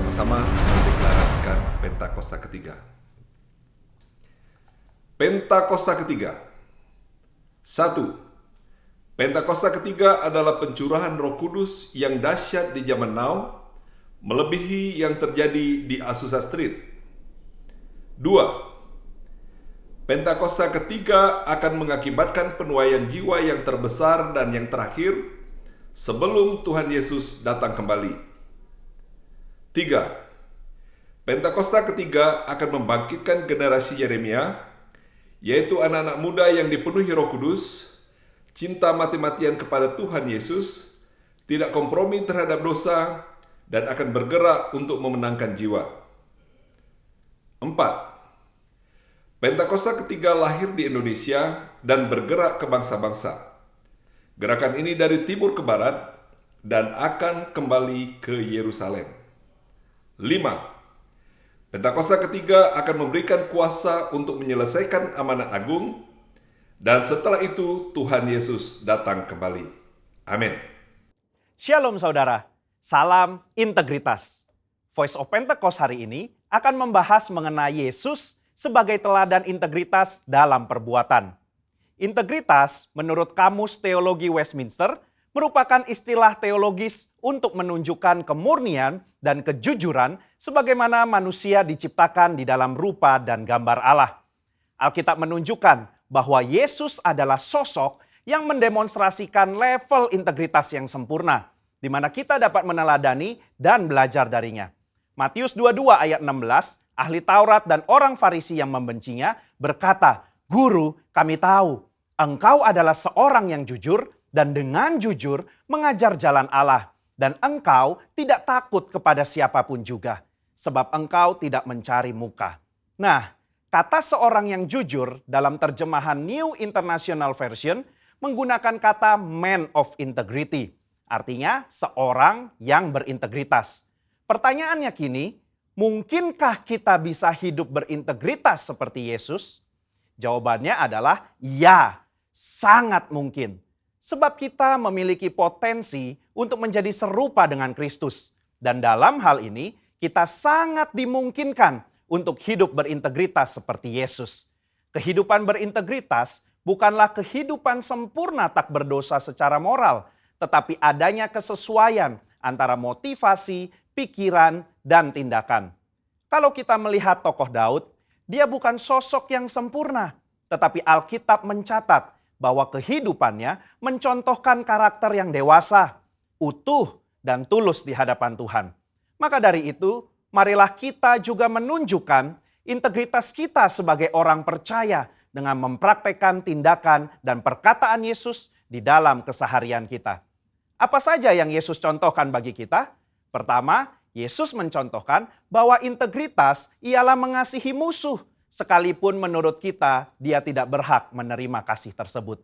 bersama-sama mendeklarasikan Pentakosta ketiga. Pentakosta ketiga. 1. Pentakosta ketiga adalah pencurahan Roh Kudus yang dahsyat di zaman now, melebihi yang terjadi di Azusa Street. 2. Pentakosta ketiga akan mengakibatkan penuaian jiwa yang terbesar dan yang terakhir sebelum Tuhan Yesus datang kembali. 3. Pentakosta ketiga akan membangkitkan generasi Yeremia, yaitu anak-anak muda yang dipenuhi Roh Kudus, cinta mati-matian kepada Tuhan Yesus, tidak kompromi terhadap dosa, dan akan bergerak untuk memenangkan jiwa. 4. Pentakosta ketiga lahir di Indonesia dan bergerak ke bangsa-bangsa. Gerakan ini dari timur ke barat dan akan kembali ke Yerusalem. 5. Pentakosta ketiga akan memberikan kuasa untuk menyelesaikan amanat agung, dan setelah itu Tuhan Yesus datang kembali. Amin. Shalom saudara, salam integritas. Voice of Pentecost hari ini akan membahas mengenai Yesus sebagai teladan integritas dalam perbuatan. Integritas menurut Kamus Teologi Westminster merupakan istilah teologis untuk menunjukkan kemurnian dan kejujuran sebagaimana manusia diciptakan di dalam rupa dan gambar Allah. Alkitab menunjukkan bahwa Yesus adalah sosok yang mendemonstrasikan level integritas yang sempurna, di mana kita dapat meneladani dan belajar darinya. Matius 22 ayat 16, ahli Taurat dan orang Farisi yang membencinya berkata, "Guru, kami tahu, engkau adalah seorang yang jujur dan dengan jujur mengajar jalan Allah, dan engkau tidak takut kepada siapapun juga, sebab engkau tidak mencari muka." Nah, kata seorang yang jujur dalam terjemahan New International Version menggunakan kata man of integrity, artinya seorang yang berintegritas. Pertanyaannya kini, mungkinkah kita bisa hidup berintegritas seperti Yesus? Jawabannya adalah ya, sangat mungkin. Sebab kita memiliki potensi untuk menjadi serupa dengan Kristus. Dan dalam hal ini, kita sangat dimungkinkan untuk hidup berintegritas seperti Yesus. Kehidupan berintegritas bukanlah kehidupan sempurna tak berdosa secara moral, tetapi adanya kesesuaian antara motivasi, pikiran, dan tindakan. Kalau kita melihat tokoh Daud, dia bukan sosok yang sempurna, tetapi Alkitab mencatat bahwa kehidupannya mencontohkan karakter yang dewasa, utuh, dan tulus di hadapan Tuhan. Maka dari itu, marilah kita juga menunjukkan integritas kita sebagai orang percaya dengan mempraktekkan tindakan dan perkataan Yesus di dalam keseharian kita. Apa saja yang Yesus contohkan bagi kita? Pertama, Yesus mencontohkan bahwa integritas ialah mengasihi musuh, sekalipun menurut kita dia tidak berhak menerima kasih tersebut.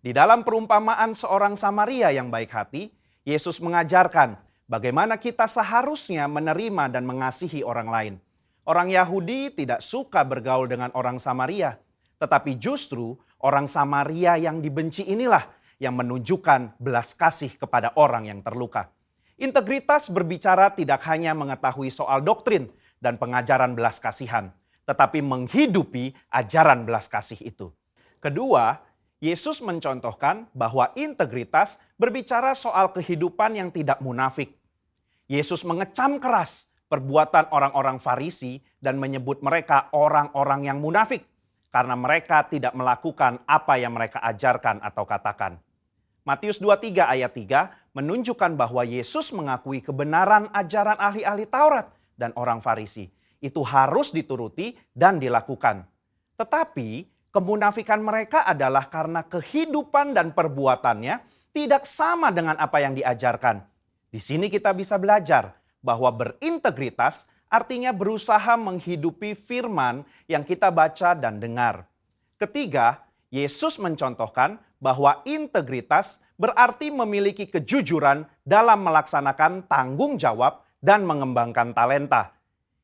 Di dalam perumpamaan seorang Samaria yang baik hati, Yesus mengajarkan bagaimana kita seharusnya menerima dan mengasihi orang lain. Orang Yahudi tidak suka bergaul dengan orang Samaria, tetapi justru orang Samaria yang dibenci inilah yang menunjukkan belas kasih kepada orang yang terluka. Integritas berbicara tidak hanya mengetahui soal doktrin dan pengajaran belas kasihan, tetapi menghidupi ajaran belas kasih itu. Kedua, Yesus mencontohkan bahwa integritas berbicara soal kehidupan yang tidak munafik. Yesus mengecam keras perbuatan orang-orang Farisi dan menyebut mereka orang-orang yang munafik karena mereka tidak melakukan apa yang mereka ajarkan atau katakan. Matius 23 ayat 3 menunjukkan bahwa Yesus mengakui kebenaran ajaran ahli-ahli Taurat dan orang Farisi. Itu harus dituruti dan dilakukan. Tetapi kemunafikan mereka adalah karena kehidupan dan perbuatannya tidak sama dengan apa yang diajarkan. Di sini kita bisa belajar bahwa berintegritas artinya berusaha menghidupi firman yang kita baca dan dengar. Ketiga, Yesus mencontohkan bahwa integritas berarti memiliki kejujuran dalam melaksanakan tanggung jawab dan mengembangkan talenta.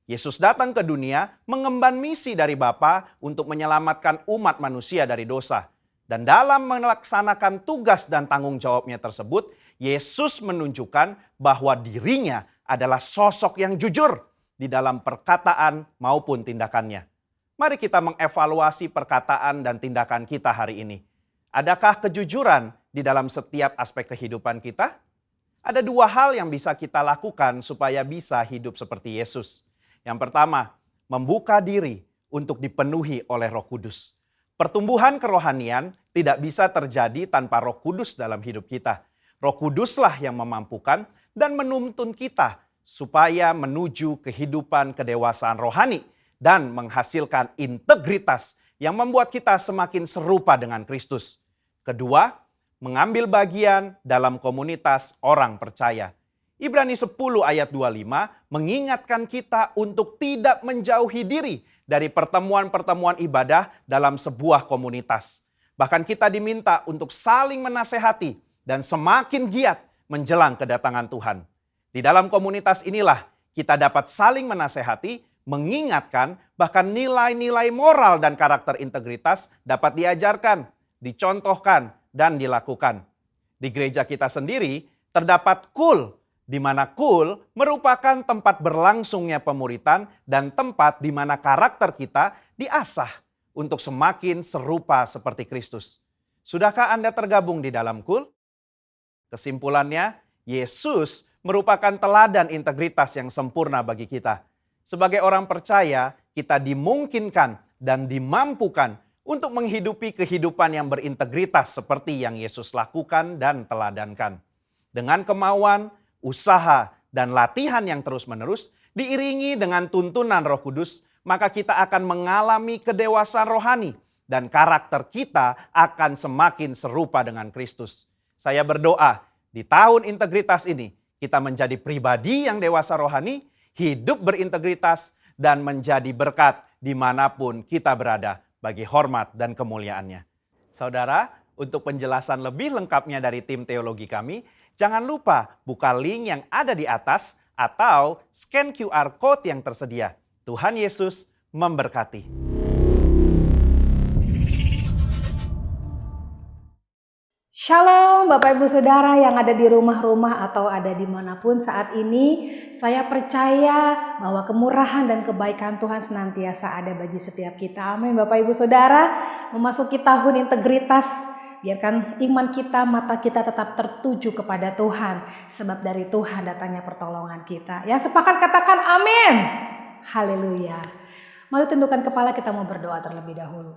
Yesus datang ke dunia mengemban misi dari Bapa untuk menyelamatkan umat manusia dari dosa. Dan dalam melaksanakan tugas dan tanggung jawabnya tersebut, Yesus menunjukkan bahwa dirinya adalah sosok yang jujur di dalam perkataan maupun tindakannya. Mari kita mengevaluasi perkataan dan tindakan kita hari ini. Adakah kejujuran di dalam setiap aspek kehidupan kita? Ada dua hal yang bisa kita lakukan supaya bisa hidup seperti Yesus. Yang pertama, membuka diri untuk dipenuhi oleh Roh Kudus. Pertumbuhan kerohanian tidak bisa terjadi tanpa Roh Kudus dalam hidup kita. Roh Kuduslah yang memampukan dan menuntun kita supaya menuju kehidupan kedewasaan rohani dan menghasilkan integritas yang membuat kita semakin serupa dengan Kristus. Kedua, mengambil bagian dalam komunitas orang percaya. Ibrani 10 ayat 25 mengingatkan kita untuk tidak menjauhi diri dari pertemuan-pertemuan ibadah dalam sebuah komunitas. Bahkan kita diminta untuk saling menasehati dan semakin giat menjelang kedatangan Tuhan. Di dalam komunitas inilah kita dapat saling menasehati, mengingatkan, bahkan nilai-nilai moral dan karakter integritas dapat diajarkan, dicontohkan, dan dilakukan. Di gereja kita sendiri terdapat KUL, di mana KUL merupakan tempat berlangsungnya pemuritan dan tempat di mana karakter kita diasah untuk semakin serupa seperti Kristus. Sudahkah Anda tergabung di dalam KUL? Kesimpulannya, Yesus merupakan teladan integritas yang sempurna bagi kita. Sebagai orang percaya, kita dimungkinkan dan dimampukan untuk menghidupi kehidupan yang berintegritas seperti yang Yesus lakukan dan teladankan. Dengan kemauan, usaha, dan latihan yang terus-menerus, diiringi dengan tuntunan Roh Kudus, maka kita akan mengalami kedewasaan rohani dan karakter kita akan semakin serupa dengan Kristus. Saya berdoa di tahun integritas ini, kita menjadi pribadi yang dewasa rohani, hidup berintegritas, dan menjadi berkat dimanapun kita berada bagi hormat dan kemuliaannya. Saudara, untuk penjelasan lebih lengkapnya dari tim teologi kami, jangan lupa buka link yang ada di atas atau scan QR Code yang tersedia. Tuhan Yesus memberkati. Shalom Bapak Ibu Saudara yang ada di rumah-rumah atau ada dimanapun saat ini. Saya percaya bahwa kemurahan dan kebaikan Tuhan senantiasa ada bagi setiap kita. Amin Bapak Ibu Saudara. Memasuki tahun integritas, biarkan iman kita, mata kita tetap tertuju kepada Tuhan. Sebab dari Tuhan datangnya pertolongan kita. Yang sepakat katakan amin. Haleluya. Mari tundukkan kepala, kita mau berdoa terlebih dahulu.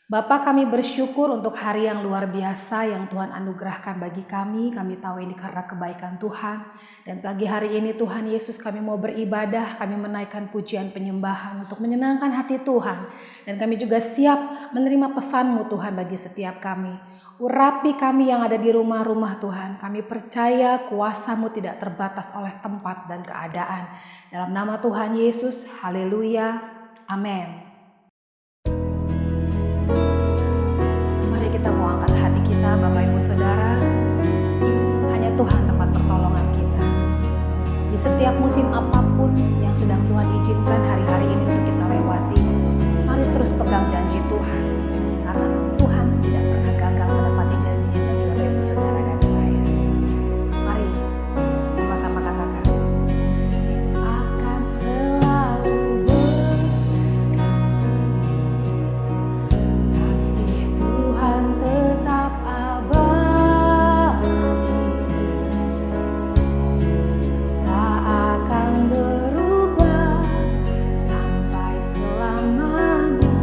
Bapa, kami bersyukur untuk hari yang luar biasa yang Tuhan anugerahkan bagi kami. Kami tahu ini karena kebaikan Tuhan. Dan pagi hari ini Tuhan Yesus, kami mau beribadah, kami menaikkan pujian penyembahan untuk menyenangkan hati Tuhan. Dan kami juga siap menerima pesan-Mu Tuhan bagi setiap kami. Urapi kami yang ada di rumah-rumah Tuhan. Kami percaya kuasa-Mu tidak terbatas oleh tempat dan keadaan. Dalam nama Tuhan Yesus, haleluya, amin. Mari kita mau angkat hati kita, Bapak Ibu Saudara. Hanya Tuhan tempat pertolongan kita. Di setiap musim apapun yang sedang Tuhan izinkan hari-hari ini untuk kita lewati, mari terus pegang janji Tuhan. Karena Tuhan tidak pernah gagal menepati janjinya bagi Bapak Ibu Saudara dan saya. Mari sama-sama katakan, musim akan selalu tetap abadi, tak akan berubah sampai selamanya.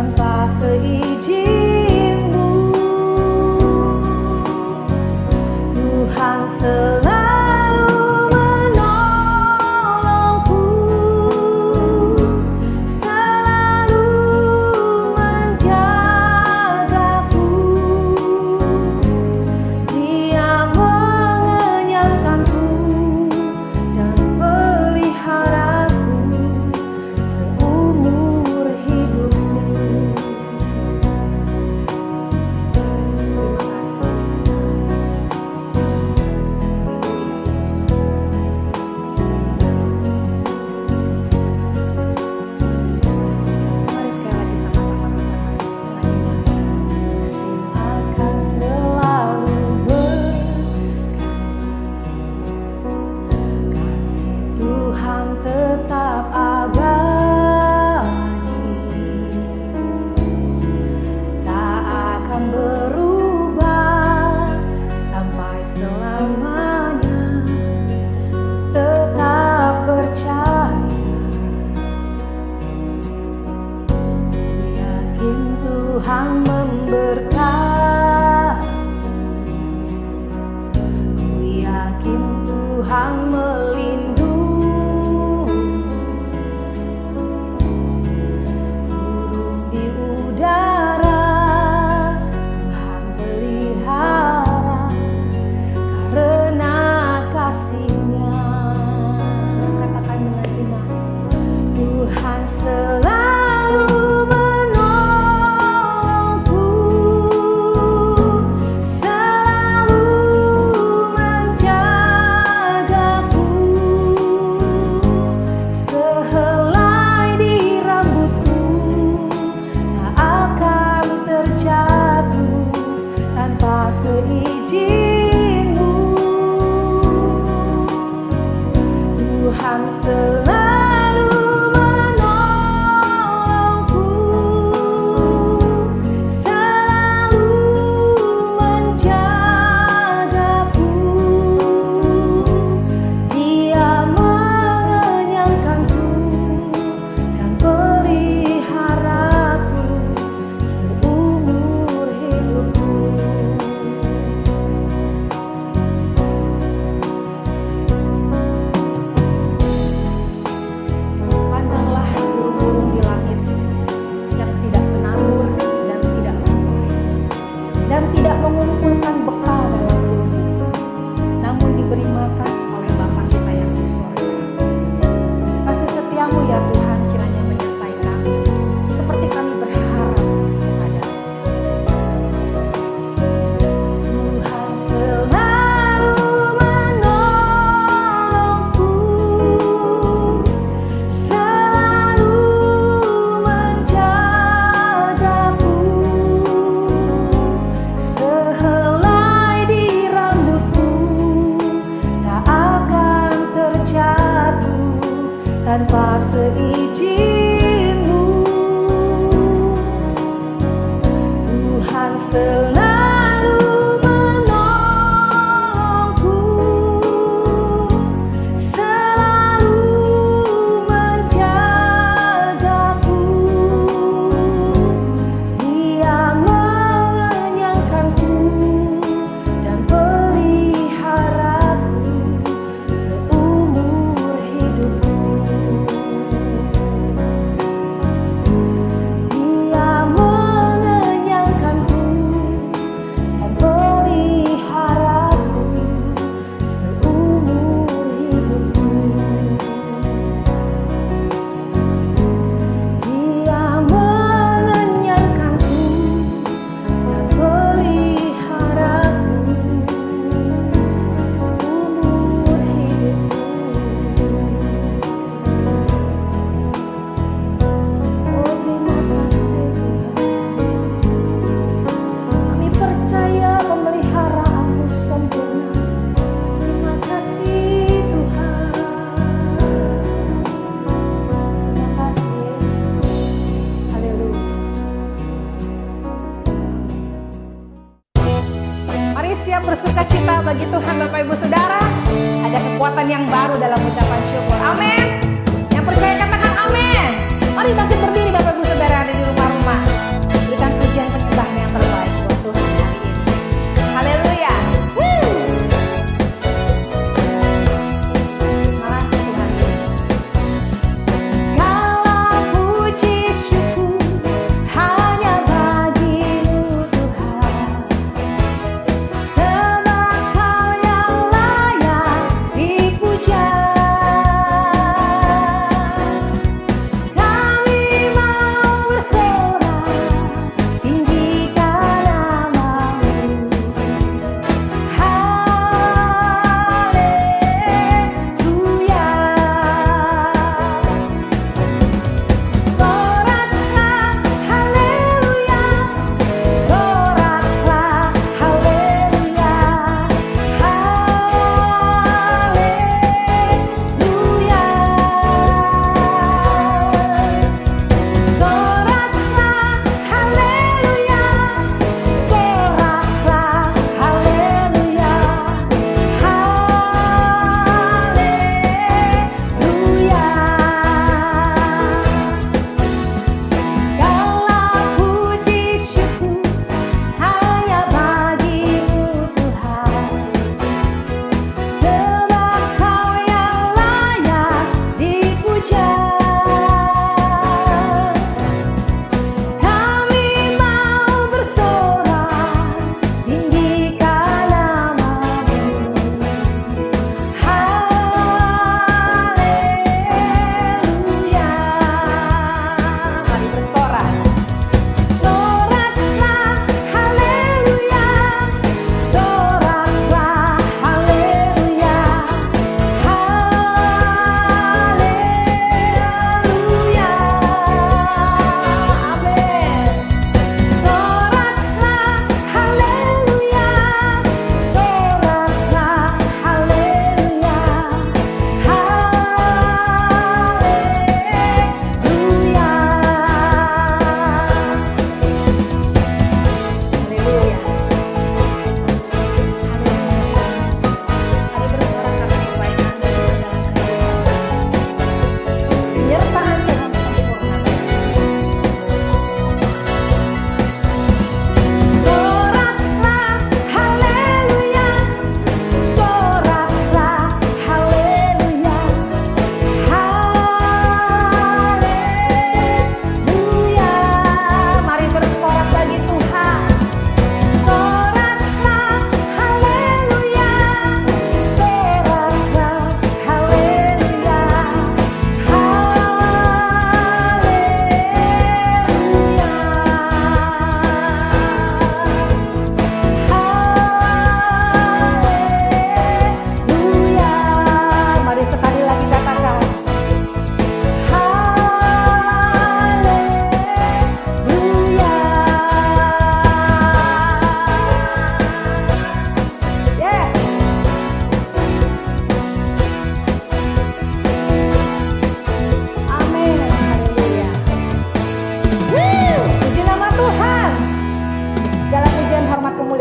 tanpa seizin-Mu. Tuhan selalu menolongku, selalu menjagaku. Dia mengenyangkanku dan peliharaku seumur hidupku. Terima kasih. Yesus. Mari sekali lagi sama-sama katakan dengan iman. Musim akan selalu kasih Tuhan tetap abadi, tak akan berubah sampai selamanya. Tetap percaya, yakin Tuhan memberkati, ku yakin Tuhan melindungi. Burung di udara Tuhan pelihara karena kasih-Nya. Katakan dengan iman, Tuhan selalu menolongku, selalu menjagaku. Sehelai di rambutku tak akan terjatuh tanpa seizin-Mu. Tuhan selalu menolongku, selalu menjagaku. Dia mengenyangkanku dan peliharaku seumur hidupku. Pandanglah burung-burung di langit yang tidak menabur dan tidak menuai dan tidak mengumpulkan bekal dalam bumi, namun diberi makan oleh Bapa kita yang di sorga. Kasih setia-Mu ya Tuhan kiranya menyertai kami, seperti kami berharap kepada-Mu. Tuhan selalu menolongku, selalu menjagaku. Sehelai di rambutku tak akan terjatuh tanpa seizin-Mu. Tuhan selalu menolongku, selalu menjagaku. Dia mengenyangkanku dan peliharaku seumur hidupku. Dia mengenyangkanku dan peliharaku seumur hidupku. Dia mengenyangkanku dan peliharaku seumur hidupku. Oh terima kasih Tuhan, kami percaya pemeliharaanmu sempurna. Terima kasih Tuhan, terima kasih Yesus. Haleluya. Mari siap bersuka cita bagi Tuhan Bapak Ibu Saudara. Ada kekuatan yang baru dalam ucapan syukur. Amin. Yang percaya katakan amin. Mari bangkit berdiri Bapak Ibu Saudara ada di rumah-rumah.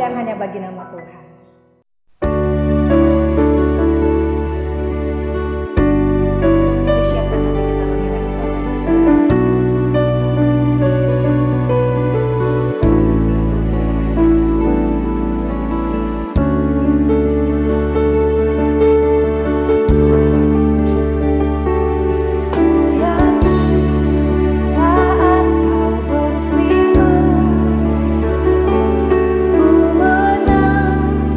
kemuliaan hanya bagi nama Tuhan. Siapkan hati kita lagi-lagi Bapak Ibu Saudara. Saat kau berfirman, ku menang.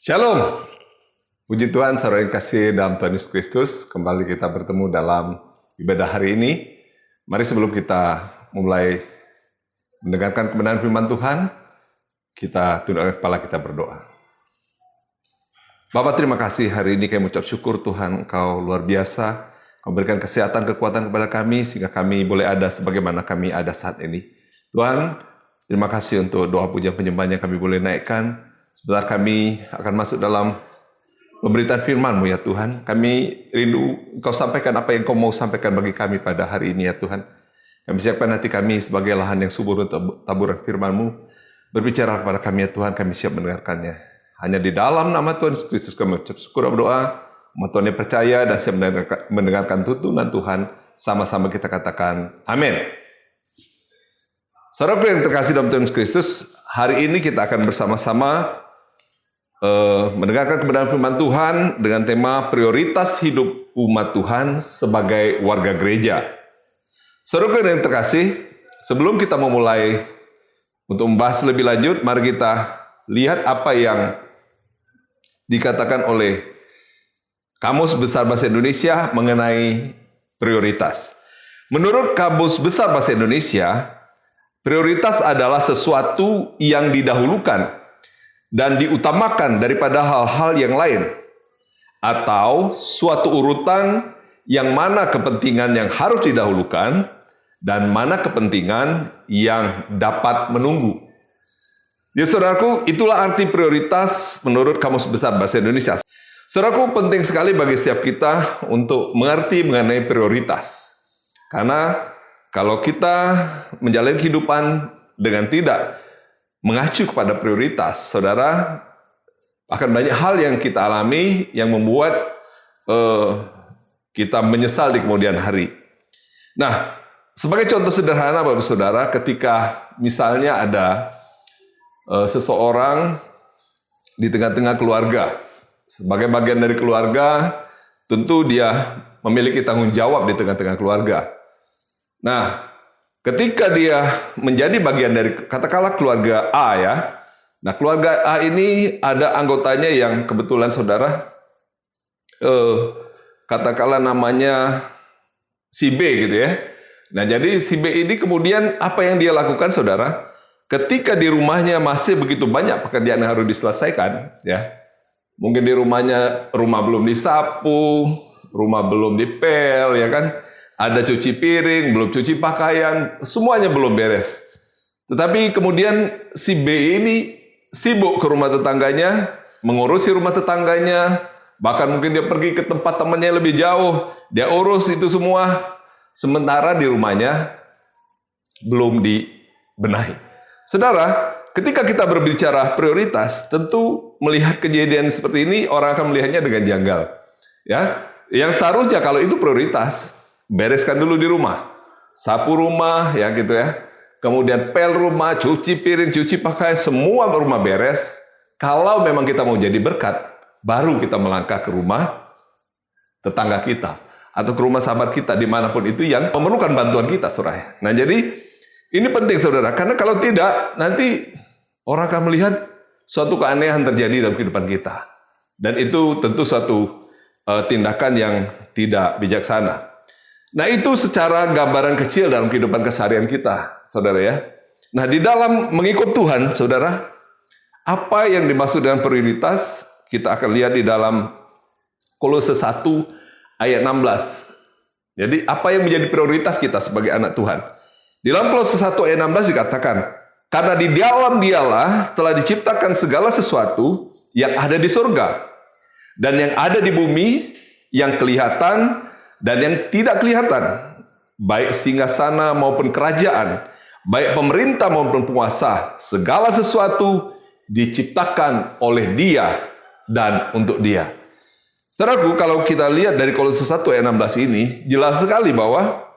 Shalom. Puji Tuhan, saudara yang kasih dalam Tuhan Yesus Kristus. Kembali kita bertemu dalam ibadah hari ini. Mari sebelum kita mulai mendengarkan kebenaran firman Tuhan, kita tundukkan kepala, kita berdoa. Bapak, terima kasih hari ini kami ucap syukur Tuhan, Engkau luar biasa. Kau berikan kesehatan, kekuatan kepada kami, sehingga kami boleh ada sebagaimana kami ada saat ini. Tuhan, terima kasih untuk doa pujian penyembahan yang kami boleh naikkan. Sebentar kami akan masuk dalam pemberitaan firman-Mu ya Tuhan. Kami rindu Engkau sampaikan apa yang Kau mau sampaikan bagi kami pada hari ini ya Tuhan. Kami siapkan hati kami sebagai lahan yang subur untuk taburan firman-Mu. Berbicara kepada kami ya Tuhan, kami siap mendengarkannya. Hanya di dalam nama Tuhan Yesus Kristus kami ucap syukur dan berdoa. Umat Tuhan yang percaya dan siap mendengarkan tuntunan Tuhan. Sama-sama kita katakan amin. Saudaraku yang terkasih dalam Tuhan Yesus Kristus, hari ini kita akan bersama-sama mendengarkan kebenaran firman Tuhan dengan tema prioritas hidup umat Tuhan sebagai warga gereja. Saudaraku yang terkasih, sebelum kita memulai untuk membahas lebih lanjut, mari kita lihat apa yang dikatakan oleh Kamus Besar Bahasa Indonesia mengenai prioritas. Menurut Kamus Besar Bahasa Indonesia, prioritas adalah sesuatu yang didahulukan dan diutamakan daripada hal-hal yang lain, atau suatu urutan yang mana kepentingan yang harus didahulukan dan mana kepentingan yang dapat menunggu. Ya saudaraku, itulah arti prioritas menurut Kamus Besar Bahasa Indonesia. Saudaraku, penting sekali bagi setiap kita untuk mengerti mengenai prioritas. Karena kalau kita menjalani kehidupan dengan tidak mengacu kepada prioritas, saudara, akan banyak hal yang kita alami yang membuat kita menyesal di kemudian hari. Nah, sebagai contoh sederhana Bapak Saudara, ketika misalnya ada seseorang di tengah-tengah keluarga, sebagai bagian dari keluarga, tentu dia memiliki tanggung jawab di tengah-tengah keluarga. Nah, ketika dia menjadi bagian dari katakanlah keluarga A ya. Nah, keluarga A ini ada anggotanya yang kebetulan saudara katakanlah namanya si B gitu ya. Nah, jadi si B ini kemudian apa yang dia lakukan saudara? Ketika di rumahnya masih begitu banyak pekerjaan yang harus diselesaikan ya. Mungkin di rumah belum disapu, rumah belum dipel ya kan. Ada cuci piring, belum cuci pakaian, semuanya belum beres. Tetapi kemudian si B ini sibuk ke rumah tetangganya, mengurusi rumah tetangganya, bahkan mungkin dia pergi ke tempat temannya lebih jauh, dia urus itu semua, sementara di rumahnya belum dibenahi. Saudara, ketika kita berbicara prioritas, tentu melihat kejadian seperti ini, orang akan melihatnya dengan janggal. Ya, yang seharusnya kalau itu prioritas, bereskan dulu di rumah, sapu rumah ya gitu ya, kemudian pel rumah, cuci piring, cuci pakaian, semua rumah beres. Kalau memang kita mau jadi berkat, baru kita melangkah ke rumah tetangga kita atau ke rumah sahabat kita dimanapun itu yang memerlukan bantuan kita, saudara. Nah jadi ini penting saudara, karena kalau tidak nanti orang akan melihat suatu keanehan terjadi dalam kehidupan kita, dan itu tentu suatu tindakan yang tidak bijaksana. Nah itu secara gambaran kecil dalam kehidupan keseharian kita, saudara ya. Nah di dalam mengikut Tuhan, saudara, apa yang dimaksud dengan prioritas, kita akan lihat di dalam Kolose 1 ayat 16. Jadi apa yang menjadi prioritas kita sebagai anak Tuhan. Di dalam Kolose 1 ayat 16 dikatakan, karena di dalam dialah telah diciptakan segala sesuatu yang ada di surga dan yang ada di bumi, yang kelihatan dan yang tidak kelihatan, baik singgasana maupun kerajaan, baik pemerintah maupun penguasa, segala sesuatu diciptakan oleh Dia dan untuk Dia. Saudaraku, kalau kita lihat dari Kolose 1 ayat 16 ini, jelas sekali bahwa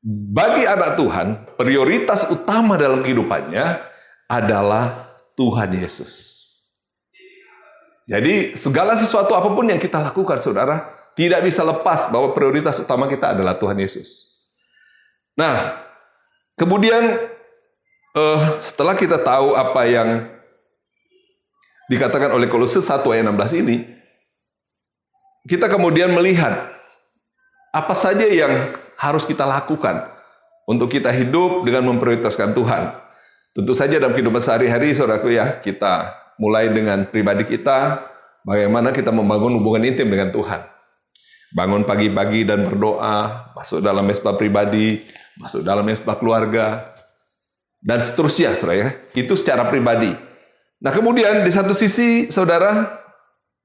bagi anak Tuhan, prioritas utama dalam kehidupannya adalah Tuhan Yesus. Jadi segala sesuatu apapun yang kita lakukan, saudara, tidak bisa lepas bahwa prioritas utama kita adalah Tuhan Yesus. Nah, kemudian setelah kita tahu apa yang dikatakan oleh Kolose 1 ayat 16 ini, kita kemudian melihat apa saja yang harus kita lakukan untuk kita hidup dengan memprioritaskan Tuhan. Tentu saja dalam kehidupan sehari-hari, saudaraku ya, kita mulai dengan pribadi kita, bagaimana kita membangun hubungan intim dengan Tuhan. Bangun pagi-pagi dan berdoa, masuk dalam mesbah pribadi, masuk dalam mesbah keluarga, dan seterusnya, saudara ya. Itu secara pribadi. Nah kemudian di satu sisi, saudara,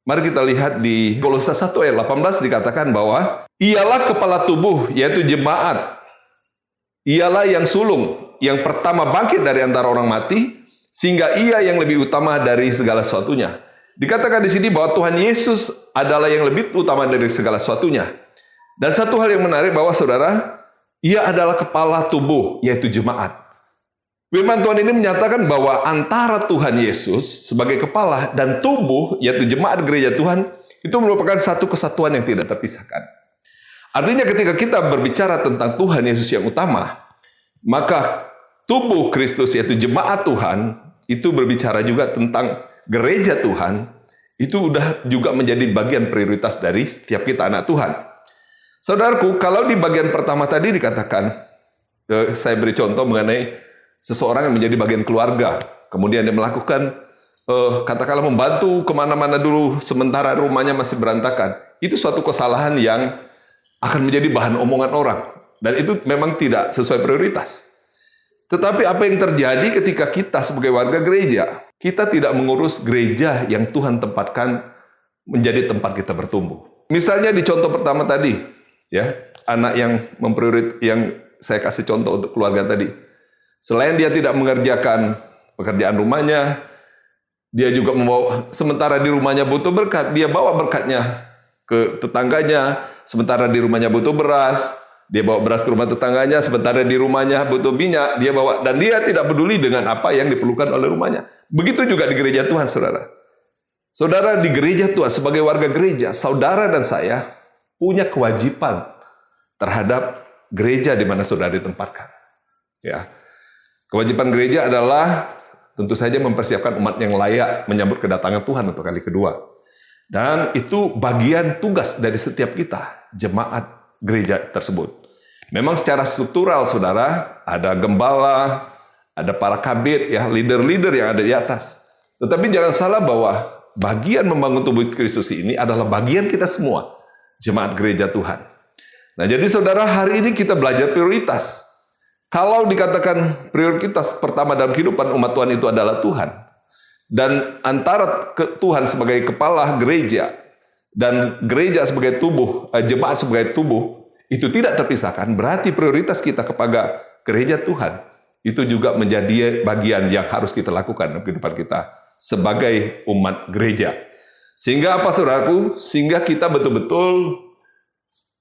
mari kita lihat di Kolose 1 ayat 18 dikatakan bahwa ialah kepala tubuh, yaitu jemaat. Ialah yang sulung, yang pertama bangkit dari antara orang mati, sehingga ia yang lebih utama dari segala sesuatunya. Dikatakan di sini bahwa Tuhan Yesus adalah yang lebih utama dari segala sesuatunya. Dan satu hal yang menarik bahwa saudara, ia adalah kepala tubuh, yaitu jemaat. Firman Tuhan ini menyatakan bahwa antara Tuhan Yesus sebagai kepala dan tubuh, yaitu jemaat gereja Tuhan, itu merupakan satu kesatuan yang tidak terpisahkan. Artinya ketika kita berbicara tentang Tuhan Yesus yang utama, maka tubuh Kristus, yaitu jemaat Tuhan, itu berbicara juga tentang gereja Tuhan, itu udah juga menjadi bagian prioritas dari setiap kita anak Tuhan. Saudaraku, kalau di bagian pertama tadi dikatakan, saya beri contoh mengenai seseorang yang menjadi bagian keluarga, kemudian dia melakukan, katakanlah membantu kemana-mana dulu, sementara rumahnya masih berantakan. Itu suatu kesalahan yang akan menjadi bahan omongan orang. Dan itu memang tidak sesuai prioritas. Tetapi apa yang terjadi ketika kita sebagai warga gereja, kita tidak mengurus gereja yang Tuhan tempatkan menjadi tempat kita bertumbuh. Misalnya di contoh pertama tadi, ya, anak yang yang saya kasih contoh untuk keluarga tadi. Selain dia tidak mengerjakan pekerjaan rumahnya, dia juga membawa, sementara di rumahnya butuh berkat, dia bawa berkatnya ke tetangganya, sementara di rumahnya butuh beras, dia bawa beras ke rumah tetangganya, sementara di rumahnya butuh minyak, dia bawa, dan dia tidak peduli dengan apa yang diperlukan oleh rumahnya. Begitu juga di gereja Tuhan, saudara. Saudara, di gereja Tuhan, sebagai warga gereja, saudara dan saya punya kewajiban terhadap gereja di mana saudara ditempatkan. Ya. Kewajiban gereja adalah tentu saja mempersiapkan umat yang layak menyambut kedatangan Tuhan untuk kali kedua. Dan itu bagian tugas dari setiap kita, jemaat gereja tersebut. Memang secara struktural, saudara, ada gembala, ada para kabir, ya, leader-leader yang ada di atas. Tetapi jangan salah bahwa bagian membangun tubuh Kristus ini adalah bagian kita semua, jemaat gereja Tuhan. Nah, jadi saudara, hari ini kita belajar prioritas. Kalau dikatakan prioritas pertama dalam kehidupan umat Tuhan itu adalah Tuhan, dan antara Tuhan sebagai kepala gereja dan gereja sebagai tubuh, jemaat sebagai tubuh, itu tidak terpisahkan, berarti prioritas kita kepada gereja Tuhan itu juga menjadi bagian yang harus kita lakukan dalam kehidupan kita sebagai umat gereja. Sehingga apa, saudaraku? Sehingga kita betul-betul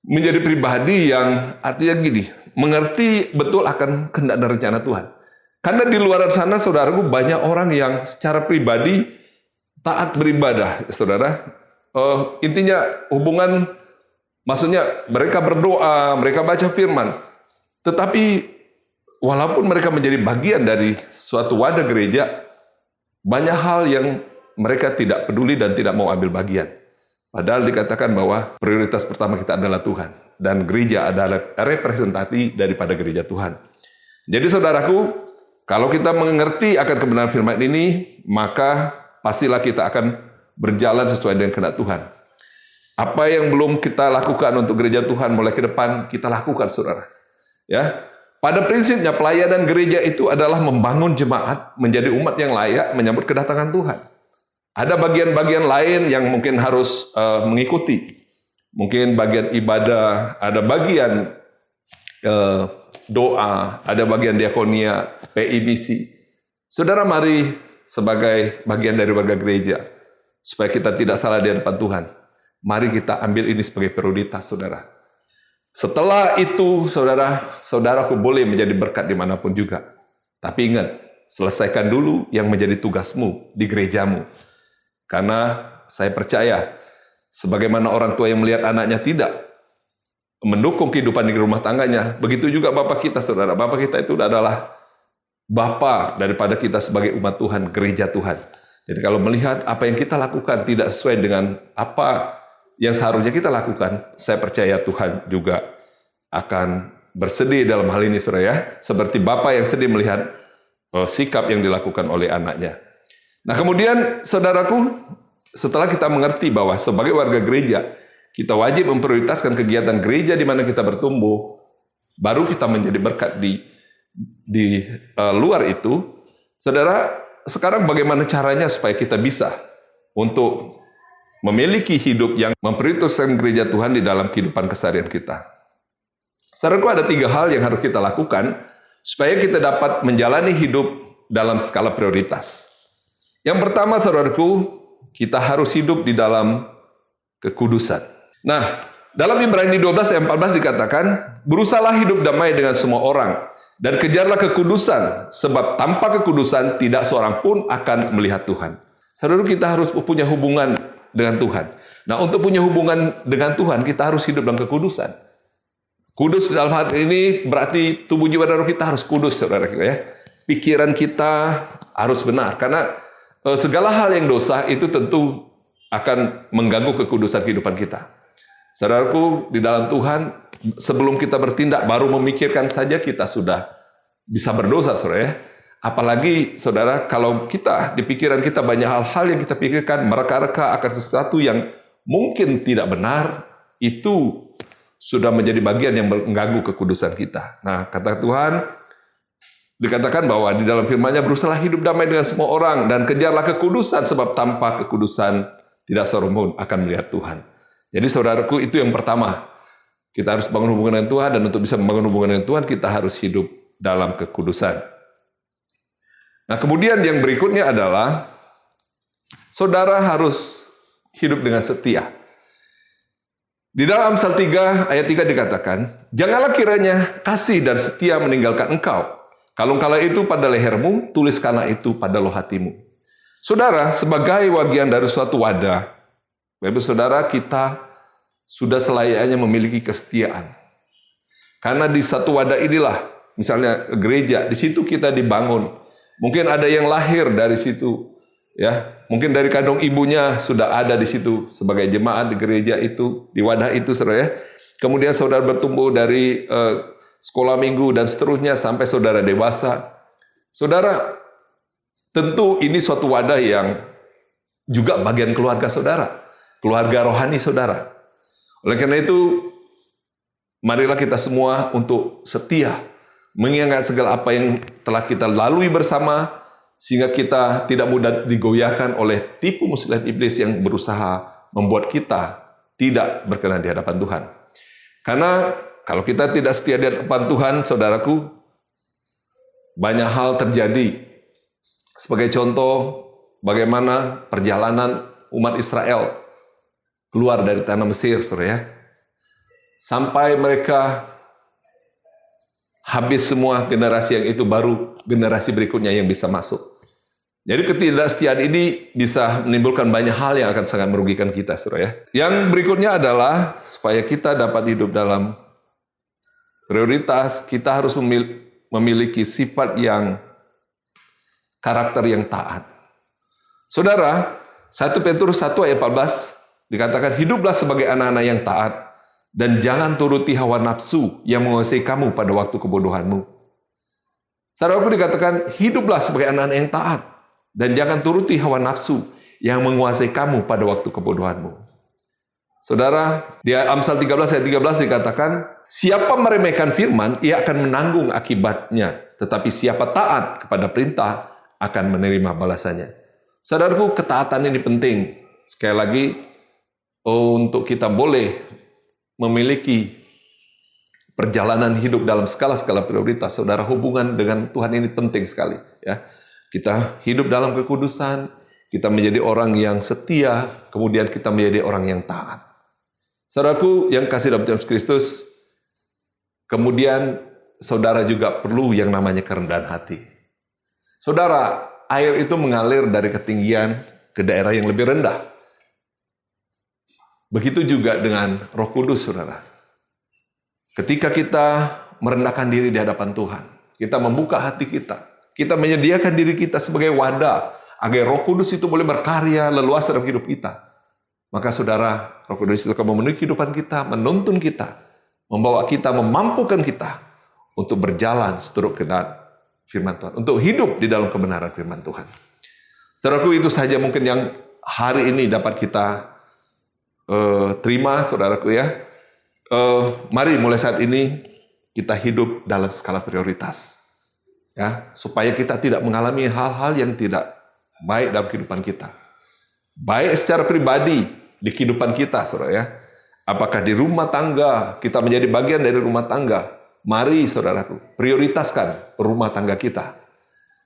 menjadi pribadi yang artinya gini, mengerti betul akan kehendak dan rencana Tuhan. Karena di luar sana, saudaraku, banyak orang yang secara pribadi taat beribadah, saudara. Intinya hubungan, maksudnya mereka berdoa, mereka baca firman. Tetapi walaupun mereka menjadi bagian dari suatu wadah gereja, banyak hal yang mereka tidak peduli dan tidak mau ambil bagian. Padahal dikatakan bahwa prioritas pertama kita adalah Tuhan. Dan gereja adalah representasi daripada gereja Tuhan. Jadi saudaraku, kalau kita mengerti akan kebenaran firman ini, maka pastilah kita akan berjalan sesuai dengan kehendak Tuhan. Apa yang belum kita lakukan untuk gereja Tuhan mulai ke depan, kita lakukan, saudara. Ya, pada prinsipnya pelayanan gereja itu adalah membangun jemaat menjadi umat yang layak menyambut kedatangan Tuhan. Ada bagian-bagian lain yang mungkin harus mengikuti. Mungkin bagian ibadah, ada bagian doa, ada bagian diakonia, PI misi. Saudara, mari sebagai bagian dari warga gereja, supaya kita tidak salah di hadapan Tuhan, mari kita ambil ini sebagai prioritas, saudara. Setelah itu, saudaraku boleh menjadi berkat dimanapun juga. Tapi ingat, selesaikan dulu yang menjadi tugasmu di gerejamu. Karena saya percaya, sebagaimana orang tua yang melihat anaknya tidak mendukung kehidupan di rumah tangganya, begitu juga Bapak kita, saudara. Bapak kita itu adalah Bapa daripada kita sebagai umat Tuhan, gereja Tuhan. Jadi kalau melihat apa yang kita lakukan tidak sesuai dengan apa yang seharusnya kita lakukan, saya percaya Tuhan juga akan bersedih dalam hal ini, saudara ya. Seperti Bapa yang sedih melihat sikap yang dilakukan oleh anaknya. Nah kemudian saudaraku, setelah kita mengerti bahwa sebagai warga gereja, kita wajib memprioritaskan kegiatan gereja di mana kita bertumbuh, baru kita menjadi berkat di luar itu. Saudara, sekarang bagaimana caranya supaya kita bisa untuk memiliki hidup yang memprioritaskan gereja Tuhan di dalam kehidupan keseharian kita? Saudaraku, ada 3 hal yang harus kita lakukan supaya kita dapat menjalani hidup dalam skala prioritas. Yang pertama, saudaraku, kita harus hidup di dalam kekudusan. Nah, dalam Ibrani 12 ayat 14 dikatakan, berusahalah hidup damai dengan semua orang, dan kejarlah kekudusan, sebab tanpa kekudusan tidak seorang pun akan melihat Tuhan. Saudara, kita harus punya hubungan dengan Tuhan. Nah, untuk punya hubungan dengan Tuhan, kita harus hidup dalam kekudusan. Kudus dalam hal ini berarti tubuh jiwa dan roh kita harus kudus, saudara kita ya. Pikiran kita harus benar, karena segala hal yang dosa itu tentu akan mengganggu kekudusan kehidupan kita. Saudaraku, di dalam Tuhan, sebelum kita bertindak, baru memikirkan saja kita sudah bisa berdosa, saudara ya. Apalagi, saudara, kalau kita, di pikiran kita banyak hal-hal yang kita pikirkan, mereka-reka akan sesuatu yang mungkin tidak benar, itu sudah menjadi bagian yang mengganggu kekudusan kita. Nah, kata Tuhan, dikatakan bahwa di dalam firman-Nya, berusahalah hidup damai dengan semua orang, dan kejarlah kekudusan, sebab tanpa kekudusan tidak seorang pun akan melihat Tuhan. Jadi saudaraku, itu yang pertama. Kita harus bangun hubungan dengan Tuhan, dan untuk bisa membangun hubungan dengan Tuhan, kita harus hidup dalam kekudusan. Nah, kemudian yang berikutnya adalah, saudara harus hidup dengan setia. Di dalam Amsal 3 ayat 3 dikatakan, janganlah kiranya kasih dan setia meninggalkan engkau. Kalung-kala itu pada lehermu, tuliskanlah itu pada loh hatimu. Saudara, sebagai bagian dari suatu wadah, Bapak saudara, kita sudah selayaknya memiliki kesetiaan. Karena di satu wadah inilah, misalnya gereja, di situ kita dibangun. Mungkin ada yang lahir dari situ, ya. Mungkin dari kandung ibunya sudah ada di situ sebagai jemaat di gereja itu, di wadah itu, saudara ya. Kemudian saudara bertumbuh dari sekolah minggu dan seterusnya sampai saudara dewasa. Saudara, tentu ini suatu wadah yang juga bagian keluarga saudara, keluarga rohani saudara. Oleh karena itu, marilah kita semua untuk setia, mengingat segala apa yang telah kita lalui bersama, sehingga kita tidak mudah digoyahkan oleh tipu muslihat iblis yang berusaha membuat kita tidak berkenan di hadapan Tuhan. Karena kalau kita tidak setia di hadapan Tuhan, saudaraku, banyak hal terjadi. Sebagai contoh, bagaimana perjalanan umat Israel keluar dari tanah Mesir, saudara ya. Sampai mereka habis semua generasi yang itu, baru generasi berikutnya yang bisa masuk. Jadi ketidaksetiaan ini bisa menimbulkan banyak hal yang akan sangat merugikan kita, saudara ya. Yang berikutnya adalah supaya kita dapat hidup dalam prioritas, kita harus memiliki sifat yang karakter yang taat. Saudara, 1 Petrus 1 ayat 14 dikatakan, hiduplah sebagai anak-anak yang taat dan jangan turuti hawa nafsu yang menguasai kamu pada waktu kebodohanmu. Saudaraku, dikatakan hiduplah sebagai anak-anak yang taat dan jangan turuti hawa nafsu yang menguasai kamu pada waktu kebodohanmu. Saudara, di Amsal 13 ayat 13 dikatakan, siapa meremehkan firman, ia akan menanggung akibatnya. Tetapi siapa taat kepada perintah, akan menerima balasannya. Saudaraku, ketaatan ini penting. Sekali lagi, untuk kita boleh memiliki perjalanan hidup dalam skala-skala prioritas, saudara, hubungan dengan Tuhan ini penting sekali. Ya, kita hidup dalam kekudusan, kita menjadi orang yang setia, kemudian kita menjadi orang yang taat. Saudaraku yang kasih dalam Tuhan Yesus Kristus, kemudian saudara juga perlu yang namanya kerendahan hati. Saudara, air itu mengalir dari ketinggian ke daerah yang lebih rendah. Begitu juga dengan Roh Kudus, saudara. Ketika kita merendahkan diri di hadapan Tuhan, kita membuka hati kita, kita menyediakan diri kita sebagai wadah agar Roh Kudus itu boleh berkarya leluasa dalam hidup kita. Maka saudara, Roh Kudus itu akan memenuhi kehidupan kita, menuntun kita, membawa kita, memampukan kita untuk berjalan seturut kehendak firman Tuhan, untuk hidup di dalam kebenaran firman Tuhan. Saudaraku, itu saja mungkin yang hari ini dapat kita terima, saudaraku ya. Mari mulai saat ini kita hidup dalam skala prioritas, ya, supaya kita tidak mengalami hal-hal yang tidak baik dalam kehidupan kita. Baik secara pribadi di kehidupan kita, saudara ya. Apakah di rumah tangga, kita menjadi bagian dari rumah tangga. Mari saudaraku, prioritaskan rumah tangga kita.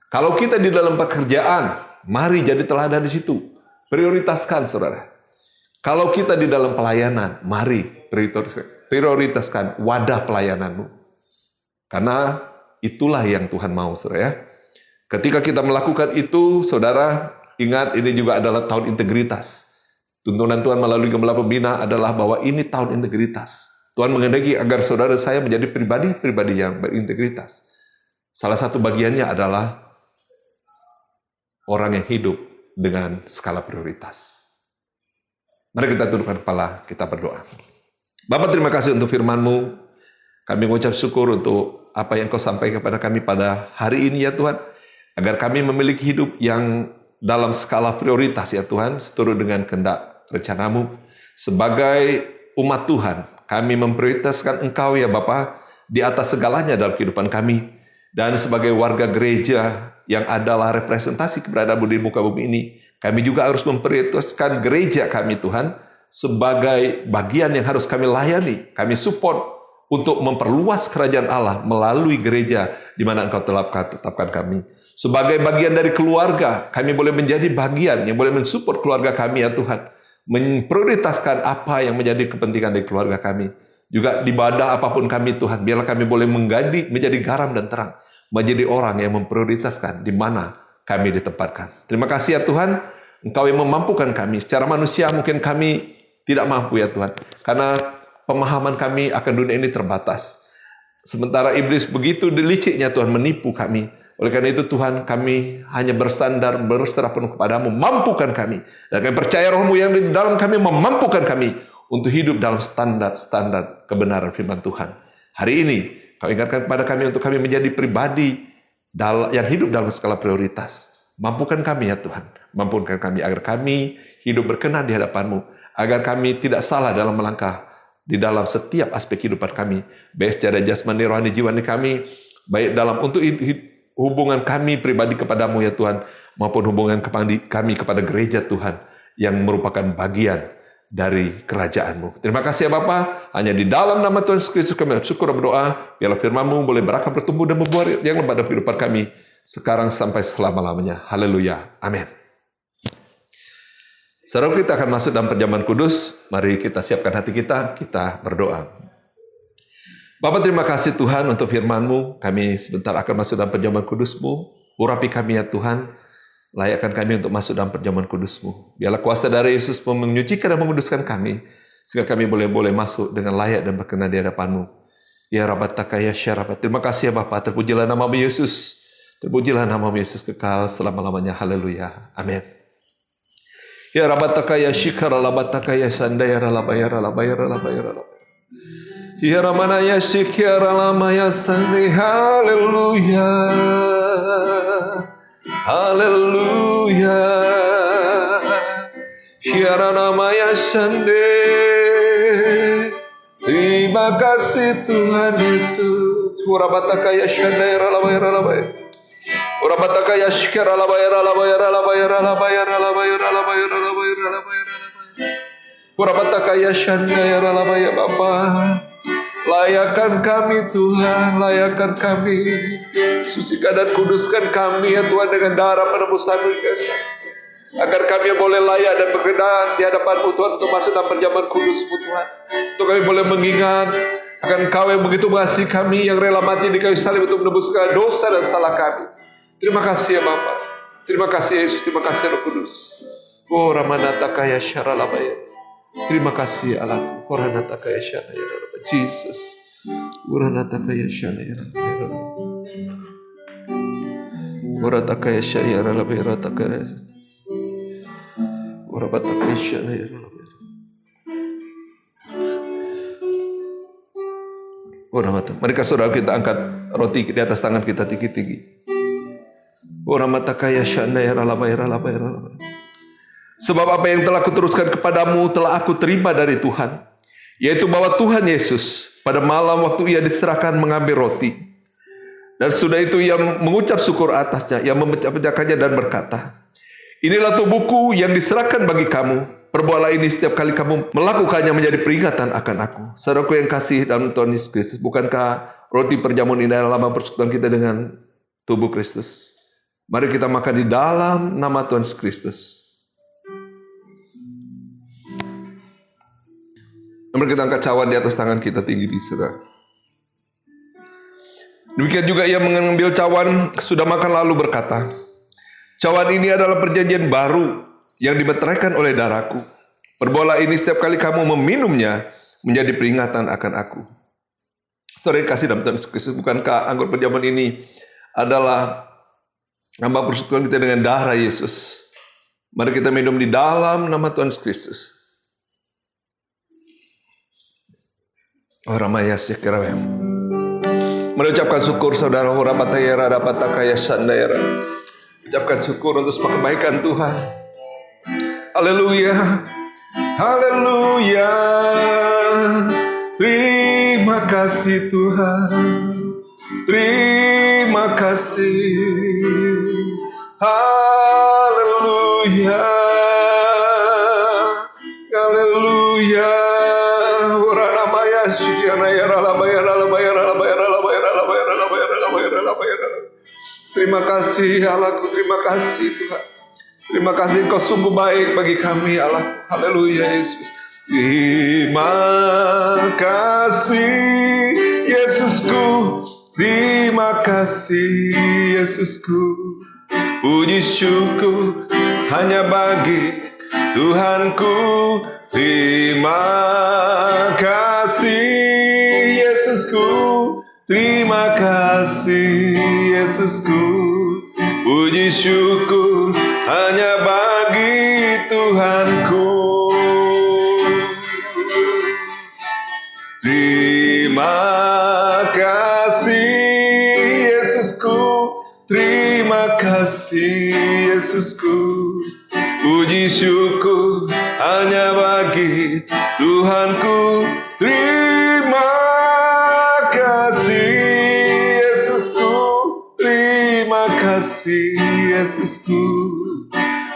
Kalau kita di dalam pekerjaan, mari jadi teladan di situ. Prioritaskan saudara. Kalau kita di dalam pelayanan, mari prioritaskan wadah pelayananmu. Karena itulah yang Tuhan mau, saudara ya. Ketika kita melakukan itu, saudara, ingat ini juga adalah tahun integritas. Tuntunan Tuhan melalui Gembala Pembina adalah bahwa ini tahun integritas. Tuhan menghendaki agar saudara saya menjadi pribadi-pribadi yang berintegritas. Salah satu bagiannya adalah orang yang hidup dengan skala prioritas. Mari kita tundukkan kepala, kita berdoa. Bapa, terima kasih untuk firman-Mu. Kami mengucap syukur untuk apa yang Kau sampaikan kepada kami pada hari ini ya Tuhan. Agar kami memiliki hidup yang dalam skala prioritas ya Tuhan, seturut dengan kehendak rencana-Mu. Sebagai umat Tuhan, kami memprioritaskan Engkau ya Bapa di atas segalanya dalam kehidupan kami. Dan sebagai warga gereja yang adalah representasi keberadaan di muka bumi ini, kami juga harus memprioritaskan gereja kami Tuhan sebagai bagian yang harus kami layani. Kami support untuk memperluas kerajaan Allah melalui gereja di mana Engkau telah tetapkan kami. Sebagai bagian dari keluarga, kami boleh menjadi bagian yang boleh mensupport keluarga kami ya Tuhan. Memprioritaskan apa yang menjadi kepentingan dari keluarga kami. Juga di ibadah apapun kami Tuhan, biarlah kami boleh menjadi garam dan terang. Menjadi orang yang memprioritaskan di mana kami ditempatkan. Terima kasih ya Tuhan, Engkau yang memampukan kami. Secara manusia mungkin kami tidak mampu ya Tuhan. Karena pemahaman kami akan dunia ini terbatas. Sementara iblis begitu liciknya Tuhan menipu kami. Oleh karena itu Tuhan, kami hanya bersandar, berserah penuh kepadamu, mampukan kami. Dan kami percaya Roh-Mu yang di dalam kami memampukan kami untuk hidup dalam standar kebenaran firman Tuhan. Hari ini, Kau ingatkan kepada kami untuk kami menjadi pribadi yang hidup dalam skala prioritas. Mampukan kami ya Tuhan, mampukan kami agar kami hidup berkenan di hadapan-Mu, agar kami tidak salah dalam melangkah di dalam setiap aspek kehidupan kami, baik secara jasmani, rohani, jiwani kami, baik dalam untuk hubungan kami pribadi kepadamu ya Tuhan, maupun hubungan kami kepada gereja Tuhan, yang merupakan bagian dari kerajaan-Mu. Terima kasih ya Bapa, hanya di dalam nama Tuhan Yesus Kristus kami syukur dan berdoa, biarlah firman-Mu boleh berakar, bertumbuh dan membuah yang lebat dalam kehidupan kami, sekarang sampai selama-lamanya. Haleluya. Amin. Saudara, kita akan masuk dalam perjamuan kudus. Mari kita siapkan hati kita berdoa. Bapa, terima kasih Tuhan untuk firman-Mu. Kami sebentar akan masuk dalam perjamuan kudus-Mu. Urapi kami ya Tuhan. Layakkan kami untuk masuk dalam perjamuan kudus-Mu. Biarlah kuasa dari Yesus menyucikan dan menguduskan kami. Sehingga kami boleh masuk dengan layak dan berkenan di hadapan-Mu. Ya Rabbaka ya Syarabat. Terima kasih ya Bapa. Terpujilah nama Yesus. Terpujilah nama Yesus kekal selama-lamanya. Haleluya. Amin. Ya Rabbaka ya Syikara Labataka ya Sandayara Labayara Labayara Labayara Labayara. Ya Ramana ya Syikara Lamaya Sandi. Haleluya. Haleluya. Ya Ramaya Sandi. Terima kasih Tuhan Yesus. Urabataka ya Sandayara Labayara Labayara. Urabataka ya Syikara Labayara Labayara Labayara Labayara Labayara Labayara Labayara Labayara. Urabataka ya Sandayara Labayara Bapa. Layakan kami Tuhan, layakan kami. Sucikan dan kuduskan kami ya Tuhan dengan darah penebusan-Mu Yesus. Agar kami boleh layak dan berkenan di hadapan-Mu Tuhan untuk masuk dalam perjamuan kudus-Mu Tuhan. Untuk kami boleh mengingat akan Engkau yang begitu mengasihi kami, yang rela mati di kayu salib untuk menebus segala dosa dan salah kami. Terima kasih ya Bapa. Terima kasih Yesus, terima kasih Roh Kudus. Oh Ramanataka ya Syaralabaya. Terima kasih Allahku. Koranataka ya Syaralabaya. Jesus. Koranataka ya Syaralabaya. Uratakaya syayara labera takaya. Urabatakaya syayara labera. Mari saudara kita angkat roti di atas tangan kita tinggi-tinggi. Urabatakaya syayara labera labera. Sebab apa yang telah kuteruskan kepadamu telah aku terima dari Tuhan, yaitu bahwa Tuhan Yesus pada malam waktu ia diserahkan mengambil roti, dan sudah itu ia mengucap syukur atasnya, ia memecah-pecahkannya dan berkata, inilah tubuhku yang diserahkan bagi kamu, perbuatlah ini setiap kali kamu melakukannya menjadi peringatan akan aku. Saudaraku yang kasih dalam Tuhan Yesus Kristus, bukankah roti perjamuan ini adalah lambang persekutuan kita dengan tubuh Kristus? Mari kita makan di dalam nama Tuhan Yesus Kristus. Mari kita angkat cawan di atas tangan kita tinggi di saudara. Demikian juga ia mengambil cawan sudah makan lalu berkata, cawan ini adalah perjanjian baru yang dimeteraikan oleh darahku. Perbuatlah ini setiap kali kamu meminumnya menjadi peringatan akan aku. Saudara yang kasih dalam Tuhan Yesus Kristus, bukankah anggur perjamuan ini adalah lambang persekutuan kita dengan darah Yesus? Mari kita minum di dalam nama Tuhan Yesus Kristus. Ramaya sekiranya. Mengucapkan syukur saudara, Horabatayera dapatakaya sandayera. Ucapkan syukur untuk semua kebaikan Tuhan. Haleluya. Haleluya. Terima kasih Tuhan. Terima kasih. Haleluya. Haleluya. Terima kasih Allahku, terima kasih Tuhan. Terima kasih Engkau sungguh baik bagi kami Allah. Haleluya Yesus. Terima kasih Yesusku. Terima kasih Yesusku. Puji syukur hanya bagi Tuhanku. Terima kasih Yesusku. Terima kasih Yesusku. Puji syukur hanya bagi Tuhanku. Terima kasih Yesusku. Terima kasih Yesusku. Puji syukur hanya bagi Tuhanku. Terima kasih Yesusku. Terima kasih Yesusku.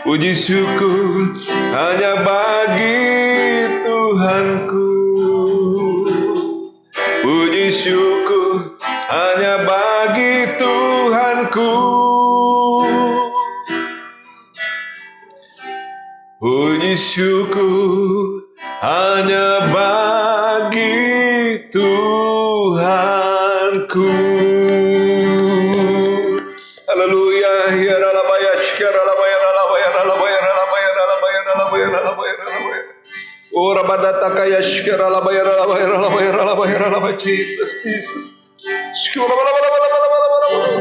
Puji syukur hanya bagi Tuhanku. Puji syukur hanya bagi Tuhanku. Puji syukur hanya bagi Tuhanku. Haleluya. Ya ralabaya shkaralabaya ralabaya ralabaya ralabaya ralabaya ralabaya ralabaya ralabaya. Oh rabadataka ya shkaralabaya ralabaya ralabaya ralabaya ralabaya. Jesus, Jesus.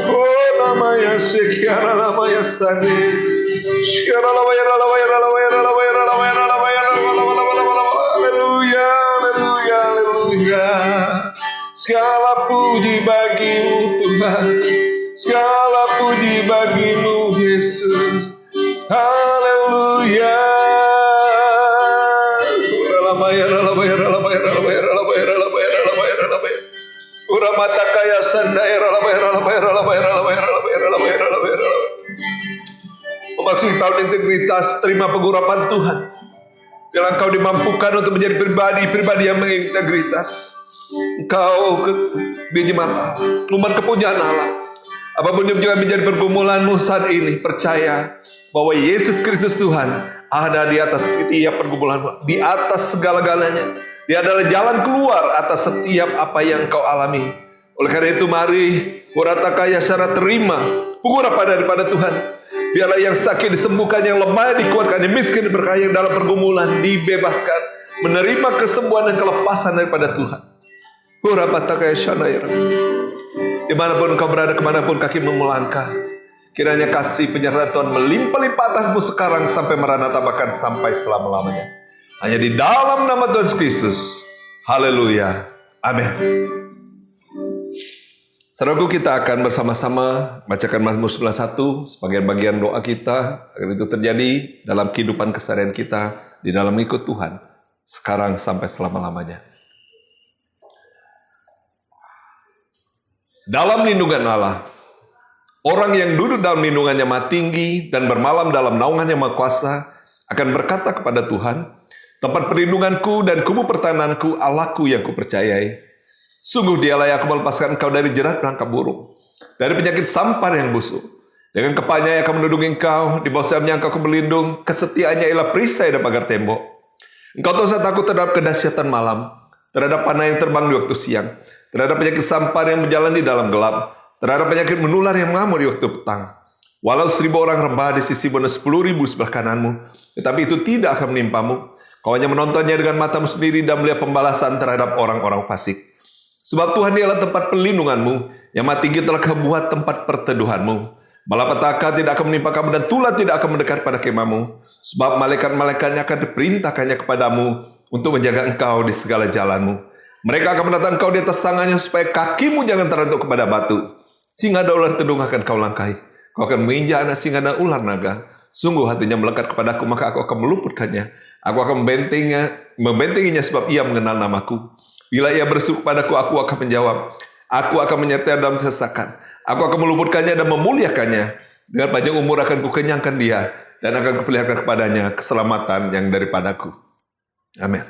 Oh namanya shkaralabaya sani. Shkaralabaya ralabaya ralabaya ralabaya ralabaya ralabaya. Haleluya, haleluya, haleluya. Segala puji bagimu Tuhan. Segala puji bagimu Yesus. Haleluya. Ralabaya, ralabaya, ralabaya, ralabaya, ralabaya, ralabaya, ralabaya, ralabaya. Urabatakaya sandaya, ralabaya, ralabaya, ralabaya, ralabaya, ralabaya, ralabaya, ralabaya, ralabaya. Memasuki tahun integritas, terima pengurapan Tuhan. Bila engkau dimampukan untuk menjadi pribadi yang mengintegritas, engkau biji mata, luman kepunyaan Allah. Apapun yang juga menjadi pergumulanmu saat ini, percaya bahwa Yesus Kristus Tuhan ada di atas setiap pergumulanmu, di atas segala-galanya. Dia adalah jalan keluar atas setiap apa yang engkau alami. Oleh karena itu mari Uratakaya secara terima pengurapan daripada Tuhan. Biarlah yang sakit disembuhkan, yang lemah dikuatkan, yang miskin diberkahi, yang dalam pergumulan dibebaskan, menerima kesembuhan dan kelepasan daripada Tuhan. Dimanapun engkau berada, kemanapun kaki melangkah, Kiranya kasih penyertaan Tuhan melimpah-limpah atasmu sekarang sampai maranatha, bahkan sampai selama-lamanya. Hanya di dalam nama Tuhan Yesus. Haleluya. Amin. Saudaraku, kita akan bersama-sama bacakan Mazmur 91, sebagian-bagian doa kita, agar itu terjadi dalam kehidupan keseharian kita, di dalam ikut Tuhan, sekarang sampai selama-lamanya. Dalam lindungan Allah, orang yang duduk dalam lindungannya Maha Tinggi dan bermalam dalam naungannya Maha Kuasa akan berkata kepada Tuhan, tempat perlindunganku dan kubu pertahananku, Allahku yang kupercayai. Sungguh dialah yang akan melepaskan engkau dari jerat perangkap burung, dari penyakit sampar yang busuk. Dengan kepalanya yang akan melindungi engkau, di bawah sayapnya engkau akan berlindung, kesetiaannya ialah perisai dan pagar tembok. Engkau tak usah takut terhadap kedahsyatan malam, terhadap panah yang terbang di waktu siang, terhadap penyakit sampar yang berjalan di dalam gelap, terhadap penyakit menular yang mengamuk di waktu petang. Walau 1.000 orang rebah di sisimu dan 10.000 sebelah kananmu, tetapi itu tidak akan menimpamu. Kau hanya menontonnya dengan matamu sendiri dan melihat pembalasan terhadap orang-orang fasik. Sebab Tuhan dialah tempat perlindunganmu, yang Maha Tinggi telah kebuat tempat perteduhanmu. Malapetaka tidak akan menimpa kamu dan tulah tidak akan mendekat pada kemahmu. Sebab malaikat-malaikatnya akan diperintahkannya kepadamu untuk menjaga engkau di segala jalanmu. Mereka akan menatang engkau di atas tangannya supaya kakimu jangan terhentuk kepada batu. Singa dan ular tedung akan kau langkahi. Kau akan menginjak anak singa dan ular naga. Sungguh hatinya melekat kepadaku, maka aku akan meluputkannya. Aku akan membentenginya sebab ia mengenal namaku. Bila ia berseru kepadaku, aku akan menjawab. Aku akan menyertai dalam kesesakan. Aku akan meluputkannya dan memuliakannya. Dengan panjang umur akan kukenyangkan dia, dan akan kupeliharakan kepadanya keselamatan yang daripadaku. Amin.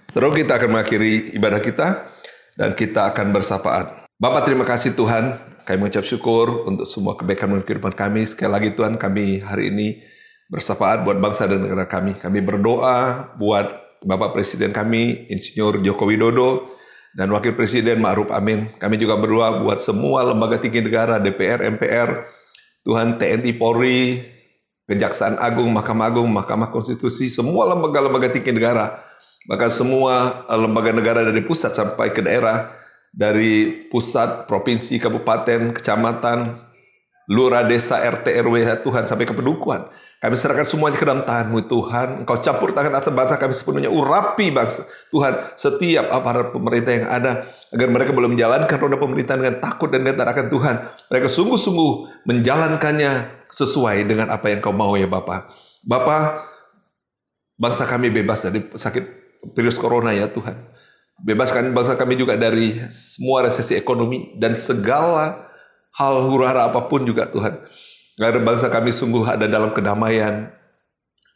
Saudara, kita akan mengakhiri ibadah kita, dan kita akan bersapaat. Bapa, terima kasih Tuhan. Kami mengucap syukur untuk semua kebaikan dalam kehidupan kami. Sekali lagi Tuhan, kami hari ini bersapaat buat bangsa dan negara kami. Kami berdoa buat Bapak Presiden kami, Insinyur Joko Widodo, dan Wakil Presiden Ma'ruf Amin. Kami juga berdoa buat semua lembaga tinggi negara, DPR, MPR, Tuhan, TNI, Polri, Kejaksaan Agung, Mahkamah Agung, Mahkamah Konstitusi, semua lembaga-lembaga tinggi negara, bahkan semua lembaga negara dari pusat sampai ke daerah, dari pusat, provinsi, kabupaten, kecamatan, lurah, desa, RT, RW, Tuhan, sampai ke pedukuhan. Kami serahkan semuanya ke dalam tangan-Mu Tuhan. Engkau campur tangan atas bangsa kami sepenuhnya. Urapi bangsa Tuhan, setiap aparat pemerintah yang ada, agar mereka belum menjalankan roda pemerintahan dengan takut dan gentar akan Tuhan. Mereka sungguh-sungguh menjalankannya sesuai dengan apa yang Kau mau ya Bapa. Bapa, bangsa kami bebas dari sakit virus corona ya Tuhan. Bebaskan bangsa kami juga dari semua resesi ekonomi dan segala hal huru-hara apapun juga Tuhan. Agar bangsa kami sungguh ada dalam kedamaian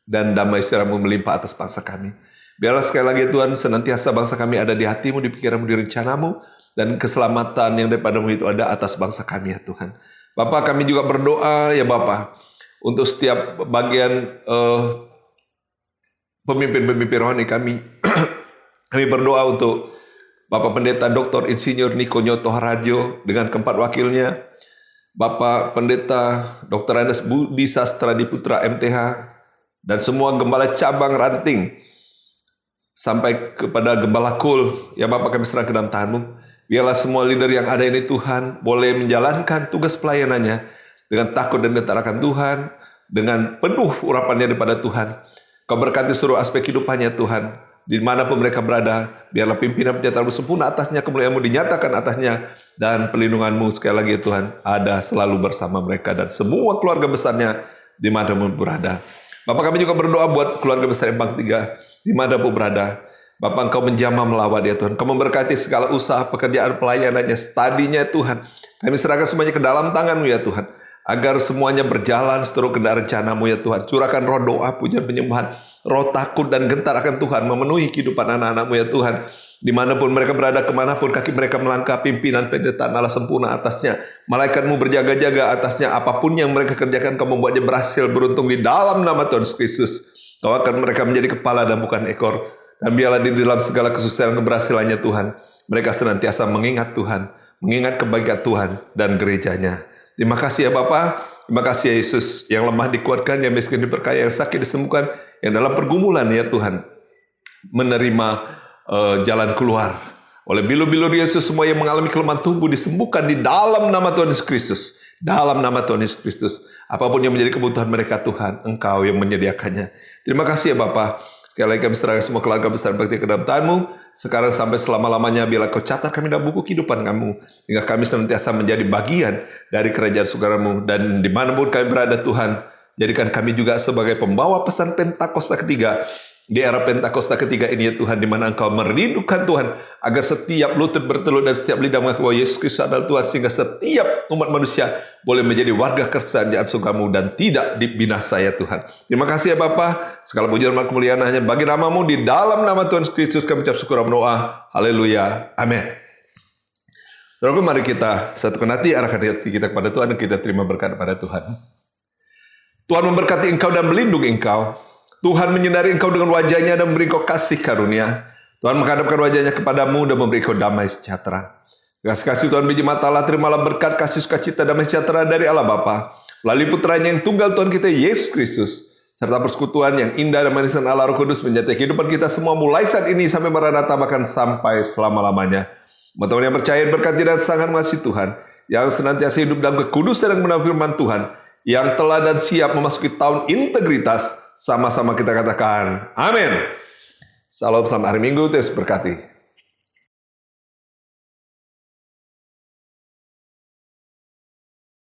dan damai secara-Mu melimpah atas bangsa kami. Biarlah sekali lagi Tuhan, senantiasa bangsa kami ada di hati-Mu, di pikiran-Mu, di rencana-Mu, dan keselamatan yang daripada-Mu itu ada atas bangsa kami ya Tuhan. Bapak, kami juga berdoa ya Bapak, untuk setiap bagian pemimpin-pemimpin rohani kami. Kami berdoa untuk Bapak Pendeta Dr. Insinyur Niko Nyoto Harajo dengan keempat wakilnya, Bapak Pendeta Dr. Andes Budi Sastra Diputra MTH, dan semua gembala cabang ranting, sampai kepada Gembala Kul, ya Bapak kami serahkan ke dalam tangan-Mu. Biarlah semua leader yang ada ini Tuhan, boleh menjalankan tugas pelayanannya dengan takut dan gentar akan Tuhan, dengan penuh urapannya daripada Tuhan. Kau berkati seluruh aspek kehidupannya Tuhan, dimanapun mereka berada, biarlah pimpinan penyertaan-Mu sempurna atasnya, kemuliaan-Mu dinyatakan atasnya, dan perlindungan-Mu sekali lagi Tuhan ada selalu bersama mereka dan semua keluarga besarnya dimanapun berada. Bapak, kami juga berdoa buat keluarga besar Empang 3 dimanapun berada. Bapak, Engkau menjamah melawat ya Tuhan. Kau memberkati segala usaha, pekerjaan, pelayanannya, studinya Tuhan. Kami serahkan semuanya ke dalam tangan-Mu ya Tuhan, agar semuanya berjalan seturut kehendak rencana-Mu ya Tuhan. Curahkan roh doa, pujian, penyembahan, roh takut dan gentar akan Tuhan, memenuhi kehidupan anak-anak-Mu ya Tuhan. Dimanapun mereka berada, kemanapun kaki mereka melangkah, pimpinan pendeta Allah sempurna atasnya. Malaikat-Mu berjaga-jaga atasnya. Apapun yang mereka kerjakan, Kau membuatnya berhasil, beruntung di dalam nama Tuhan Kristus. Kau akan mereka menjadi kepala dan bukan ekor. Dan biarlah di dalam segala kesusahan keberhasilannya Tuhan, mereka senantiasa mengingat Tuhan, mengingat kebaikan Tuhan dan gerejanya. Terima kasih ya Bapa. Terima kasih ya Yesus, yang lemah dikuatkan, yang miskin diperkaya, yang sakit disembuhkan, yang dalam pergumulan ya Tuhan menerima jalan keluar. Oleh bilu-bilu Yesus, semua yang mengalami kelemahan tubuh disembuhkan di dalam nama Tuhan Yesus Kristus. Dalam nama Tuhan Yesus Kristus, apapun yang menjadi kebutuhan mereka Tuhan, Engkau yang menyediakannya. Terima kasih ya Bapa. Sekali lagi kami serahkan semua keluarga besar bakti ke dalam Tuhan-Mu. Sekarang sampai selama-lamanya, biarlah Kau catat kami dalam buku kehidupan Kamu, hingga kami senantiasa menjadi bagian dari kerajaan surga-Mu. Dan dimanapun kami berada Tuhan, jadikan kami juga sebagai pembawa pesan Pentakosta ketiga. Di era Pentakosta ketiga ini ya Tuhan, di mana Engkau merindukan Tuhan, agar setiap lutut bertelur dan setiap lidah mengaku bahwa Yesus Kristus adalah Tuhan, sehingga setiap umat manusia boleh menjadi warga kerajaan surga-Mu dan tidak dibinasa ya Tuhan. Terima kasih ya Bapa. Segala puji dan kemuliaan hanya bagi nama-Mu. Di dalam nama Tuhan Kristus kami ucap syukur dan berdoa. Haleluya. Amin. Saudaraku, mari kita satukan hati, arahkan hati kita kepada Tuhan, dan kita terima berkat kepada Tuhan. Tuhan memberkati engkau dan melindungi engkau. Tuhan menyinari engkau dengan wajahnya dan memberi engkau kasih karunia. Tuhan menghadapkan wajahnya kepadamu dan memberi engkau damai sejahtera. Kasih Tuhan biji mata Allah, terimalah berkat kasih sukacita damai sejahtera dari Allah Bapa, melalui putranya yang tunggal Tuhan kita Yesus Kristus, serta persekutuan yang indah dan manisan Allah Roh Kudus menyertai kehidupan kita semua mulai saat ini sampai maranatha, bahkan sampai selama-lamanya. Teman-teman yang percaya berkati dan sangat mengasihi Tuhan, yang senantiasa hidup dalam kekudusan dan benar firman Tuhan, yang telah dan siap memasuki tahun integritas, sama-sama kita katakan amin. Salam, selamat hari Minggu, terus berkati.